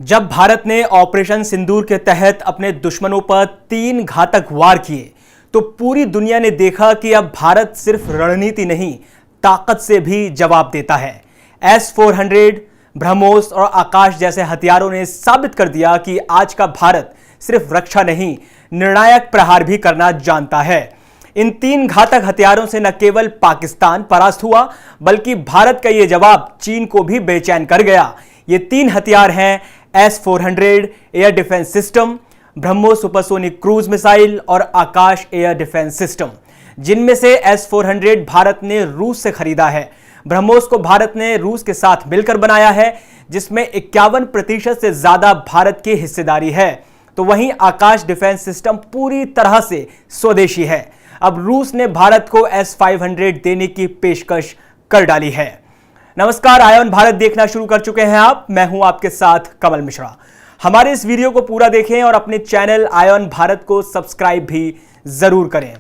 जब भारत ने ऑपरेशन सिंदूर के तहत अपने दुश्मनों पर 3 घातक वार किए तो पूरी दुनिया ने देखा कि अब भारत सिर्फ रणनीति नहीं, ताकत से भी जवाब देता है। S-400, ब्रह्मोस और आकाश जैसे हथियारों ने साबित कर दिया कि आज का भारत सिर्फ रक्षा नहीं, निर्णायक प्रहार भी करना जानता है। इन 3 घातक हथियारों से न केवल पाकिस्तान परास्त हुआ, बल्कि भारत का यह जवाब चीन को भी बेचैन कर गया। ये 3 हथियार हैं S-400 air defence system, BrahMos supersonic cruise missile और आकाश एयर डिफेंस सिस्टम, जिनमें से S-400 भारत ने रूस से खरीदा है। ब्रह्मोस को भारत ने रूस के साथ मिलकर बनाया है, जिसमें 51% से ज्यादा भारत की हिस्सेदारी है। तो वहीं आकाश डिफेंस सिस्टम पूरी तरह से स्वदेशी है। अब रूस ने भारत को S-500 देने की पेशकश कर डाली है। नमस्कार, आयन भारत देखना शुरू कर चुके हैं आप। मैं हूं आपके साथ कमल मिश्रा। हमारे इस वीडियो को पूरा देखें और अपने चैनल आयन भारत को सब्सक्राइब भी जरूर करें।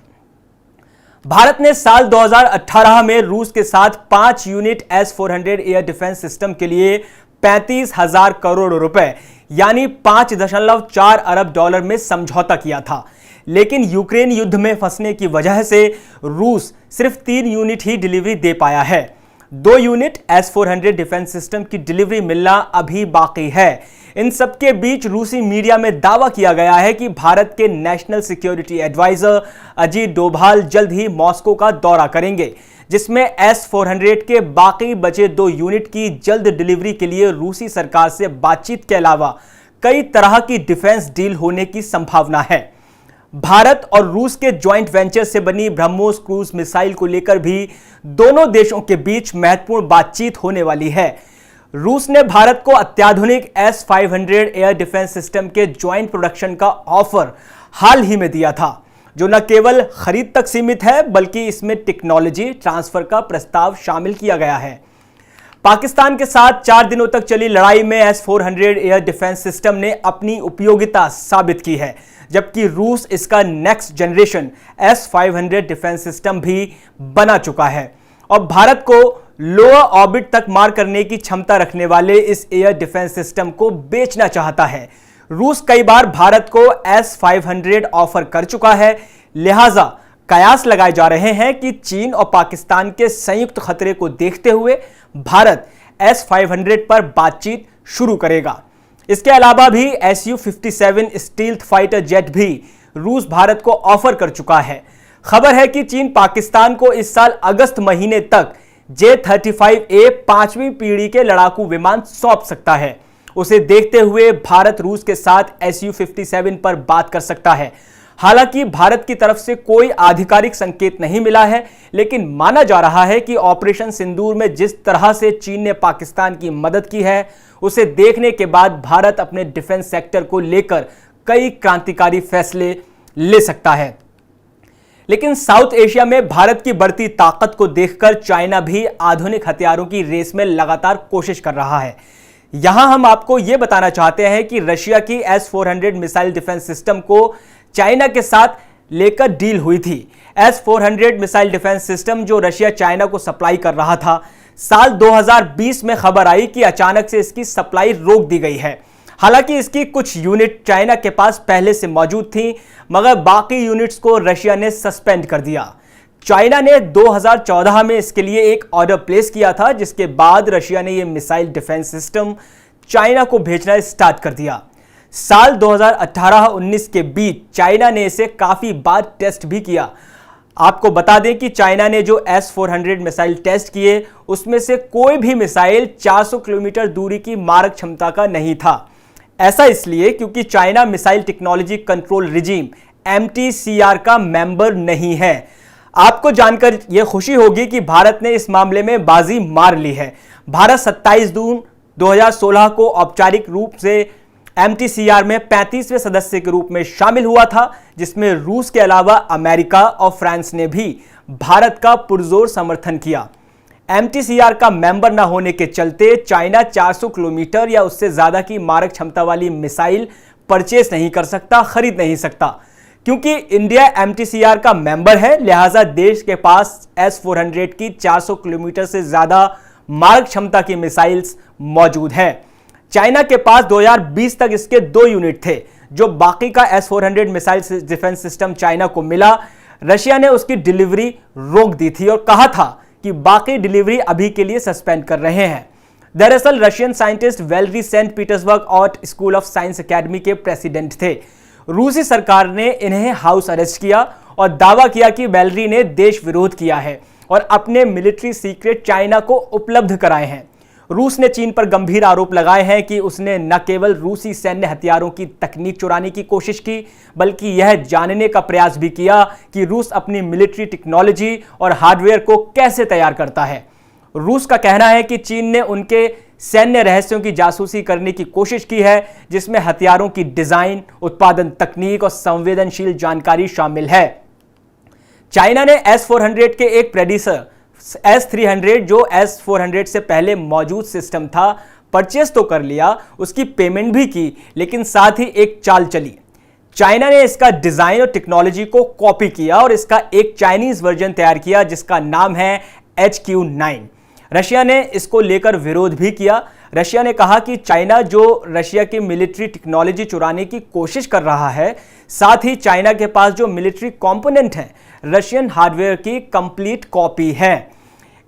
भारत ने साल 2018 में रूस के साथ 5 unit S-400 air defence system के लिए 35,000 करोड़ रुपए यानी 5.4 अरब डॉलर में समझौता किया था। लेकिन यूक्रेन युद्ध में फंसने की वजह से रूस सिर्फ 3 यूनिट ही डिलीवरी दे पाया है। 2 यूनिट S-400 डिफेंस सिस्टम की डिलीवरी मिलना अभी बाकी है। इन सबके बीच रूसी मीडिया में दावा किया गया है कि भारत के national security adviser Ajit Doval जल्द ही मॉस्को का दौरा करेंगे, जिसमें S-400 के बाकी बचे 2 यूनिट की जल्द डिलीवरी के लिए रूसी सरकार से बातचीत के अलावा कई तरह की डिफेंस डील होने की संभावना है। भारत और रूस के ज्वाइंट वेंचर से बनी ब्रह्मोस क्रूज मिसाइल को लेकर भी दोनों देशों के बीच महत्वपूर्ण बातचीत होने वाली है। रूस ने भारत को अत्याधुनिक S-500 एयर डिफेंस सिस्टम के ज्वाइंट प्रोडक्शन का ऑफर हाल ही में दिया था, जो न केवल खरीद तक सीमित है, बल्कि इसमें टेक्नोलॉजी ट्रांसफर का प्रस्ताव शामिल किया गया है। पाकिस्तान के साथ 4 दिनों तक चली लड़ाई में S-400 एयर डिफेंस सिस्टम ने अपनी उपयोगिता साबित की है, जबकि रूस इसका next generation S-500 defence system भी बना चुका है और भारत को लोअर ऑर्बिट तक मार करने की क्षमता रखने वाले इस एयर डिफेंस सिस्टम को बेचना चाहता है। रूस कई बार भारत को S-500 ऑफर कर चुका है, लिहाजा कयास लगाए जा रहे हैं कि चीन और पाकिस्तान के संयुक्त खतरे को देखते हुए भारत S-500 पर बातचीत शुरू करेगा। इसके अलावा भी Su-57 स्टील्थ फाइटर जेट भी रूस भारत को ऑफर कर चुका है। खबर है कि चीन पाकिस्तान को इस साल अगस्त महीने तक J-35A 5वीं पीढ़ी के लड़ाकू विमान सौंप सकता है। उसे देखते हुए भारत रूस के साथ Su-57 पर बात कर सकता है। हालांकि भारत की तरफ से कोई आधिकारिक संकेत नहीं मिला है, लेकिन माना जा रहा है कि ऑपरेशन सिंदूर में जिस तरह से चीन ने पाकिस्तान की मदद की है, उसे देखने के बाद भारत अपने डिफेंस सेक्टर को लेकर कई क्रांतिकारी फैसले ले सकता है। लेकिन साउथ एशिया में भारत की बढ़ती ताकत को देखकर चाइना भी आधुनिक हथियारों की रेस में लगातार कोशिश कर रहा है। यहां हम आपको यह बताना चाहते हैं कि रशिया की S-400 मिसाइल डिफेंस सिस्टम को चाइना के साथ लेकर डील हुई थी। S-400 मिसाइल डिफेंस सिस्टम जो रशिया चाइना को सप्लाई कर रहा था, साल 2020 में खबर आई कि अचानक से इसकी सप्लाई रोक दी गई है। हालांकि इसकी कुछ यूनिट चाइना के पास पहले से मौजूद थी, मगर बाकी यूनिट्स को रशिया ने सस्पेंड कर दिया। चाइना ने 2014 में इसके लिए एक ऑर्डर प्लेस किया था, जिसके बाद रशिया ने यह मिसाइल डिफेंस सिस्टम चाइना को भेजना स्टार्ट कर दिया। साल 2018-19 के बीच चाइना ने इसे काफी बार टेस्ट भी किया। आपको बता दें कि चाइना ने जो S-400 मिसाइल टेस्ट किए, उसमें से कोई भी मिसाइल 400 किलोमीटर दूरी की मारक क्षमता का नहीं था। ऐसा इसलिए क्योंकि China missile technology control regime MTCR का मेंबर नहीं है। आपको जानकर यह खुशी होगी कि भारत ने इस मामले में बाजी मार ली है। भारत 27 जून 2016 को औपचारिक रूप से MTCR में 35वें सदस्य के रूप में शामिल हुआ था, जिसमें रूस के अलावा अमेरिका और फ्रांस ने भी भारत का पुरजोर समर्थन किया। MTCR का मेंबर न होने के चलते चाइना 400 किलोमीटर या उससे ज्यादा की मारक क्षमता वाली मिसाइल परचेस नहीं कर सकता, खरीद नहीं सकता। क्योंकि इंडिया MTCR का मेंबर है, लिहाजा देश के पास S-400 की 400 किलोमीटर से ज्यादा मारक क्षमता की मिसाइल्स मौजूद हैं। चाइना के पास 2020 तक इसके 2 यूनिट थे। जो बाकी का S-400 missile defence system China को मिला, रशिया ने उसकी डिलीवरी रोक दी थी और कहा था कि बाकी डिलीवरी अभी के लिए सस्पेंड कर रहे हैं। दरअसल Russian scientist Valery Saint Petersburg art school of science academy के प्रेसिडेंट थे। रूसी सरकार ने इन्हें हाउस अरेस्ट किया और दावा किया कि वैलेरी ने देश विरोध किया है और अपने मिलिट्री सीक्रेट चाइना को उपलब्ध कराए हैं। रूस ने चीन पर गंभीर आरोप लगाए हैं कि उसने न केवल रूसी सैन्य हथियारों की तकनीक चुराने की कोशिश की, बल्कि यह जानने का प्रयास भी किया कि रूस अपनी मिलिट्री टेक्नोलॉजी और हार्डवेयर को कैसे तैयार करता है। रूस का कहना है कि चीन ने उनके सैन्य रहस्यों की जासूसी करने की कोशिश की है, जिसमें हथियारों की डिजाइन, उत्पादन तकनीक और संवेदनशील जानकारी शामिल है। चाइना ने S-400 के एक प्रेडिसर S-300, जो S-400 से पहले मौजूद सिस्टम था, परचेस तो कर लिया, उसकी पेमेंट भी की, लेकिन साथ ही एक चाल चली। चाइना ने इसका डिजाइन और टेक्नोलॉजी को कॉपी किया और इसका एक चाइनीज वर्जन तैयार किया जिसका नाम है HQ-9। रशिया ने इसको लेकर विरोध भी किया। रशिया ने कहा कि चाइना जो रशिया की मिलिट्री टेक्नोलॉजी चुराने की कोशिश कर रहा है, साथ ही चाइना के पास जो मिलिट्री कंपोनेंट हैं, रशियन हार्डवेयर की कंप्लीट कॉपी है।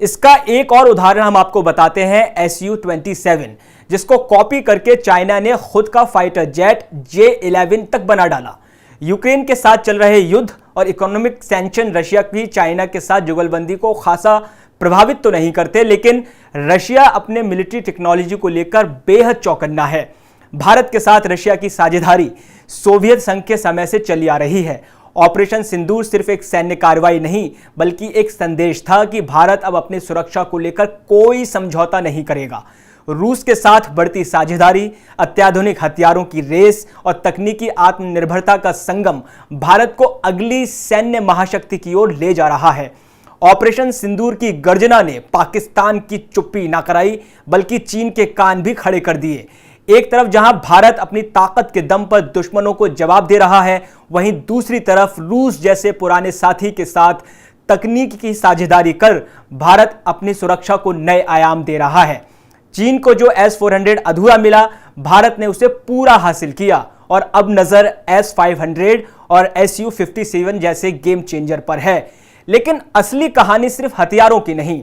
इसका एक और उदाहरण हम आपको बताते हैं, Su-27, जिसको कॉपी करके चाइना ने खुद का फाइटर जेट J-11 तक बना डाला। यूक्रेन के साथ चल रहे युद्ध और इकोनॉमिक सैंक्शन रशिया की चाइना के साथ जुगलबंदी को खासा प्रभावित तो नहीं करते, लेकिन रशिया अपने मिलिट्री टेक्नोलॉजी को लेकर बेहद चौकन्ना है। भारत के साथ रशिया की साझेदारी सोवियत संघ के समय से चली आ रही है। ऑपरेशन सिंदूर सिर्फ एक सैन्य कार्रवाई नहीं, बल्कि एक संदेश था कि भारत अब अपनी सुरक्षा को लेकर कोई समझौता नहीं करेगा। रूस के साथ बढ़ती साझेदारी, अत्याधुनिक हथियारों की रेस और तकनीकी आत्मनिर्भरता का संगम भारत को अगली सैन्य महाशक्ति की ओर ले जा रहा है। ऑपरेशन सिंदूर की गर्जना ने पाकिस्तान की चुप्पी ना कराई, बल्कि चीन के कान भी खड़े कर दिए। एक तरफ जहां भारत अपनी ताकत के दम पर दुश्मनों को जवाब दे रहा है, वहीं दूसरी तरफ रूस जैसे पुराने साथी के साथ तकनीक की साझेदारी कर भारत अपनी सुरक्षा को नए आयाम दे रहा है। चीन को जो S-400 अधूरा मिला, भारत ने उसे पूरा हासिल किया और अब नजर S-500 और Su-57 जैसे गेम चेंजर पर है। लेकिन असली कहानी सिर्फ हथियारों की नहीं,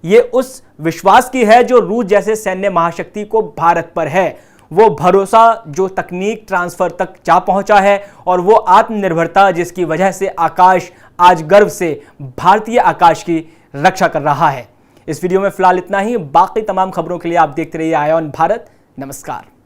ये उस विश्वास की है जो रूस जैसे सैन्य महाशक्ति को भारत पर है। वो भरोसा जो तकनीक ट्रांसफर तक जा पहुंचा है, और वो आत्मनिर्भरता जिसकी वजह से आकाश आज गर्व से भारतीय आकाश की रक्षा कर रहा है। इस वीडियो में फिलहाल इतना ही। बाकी तमाम खबरों के लिए आप देखते रहिए आईऑन भारत। नमस्कार।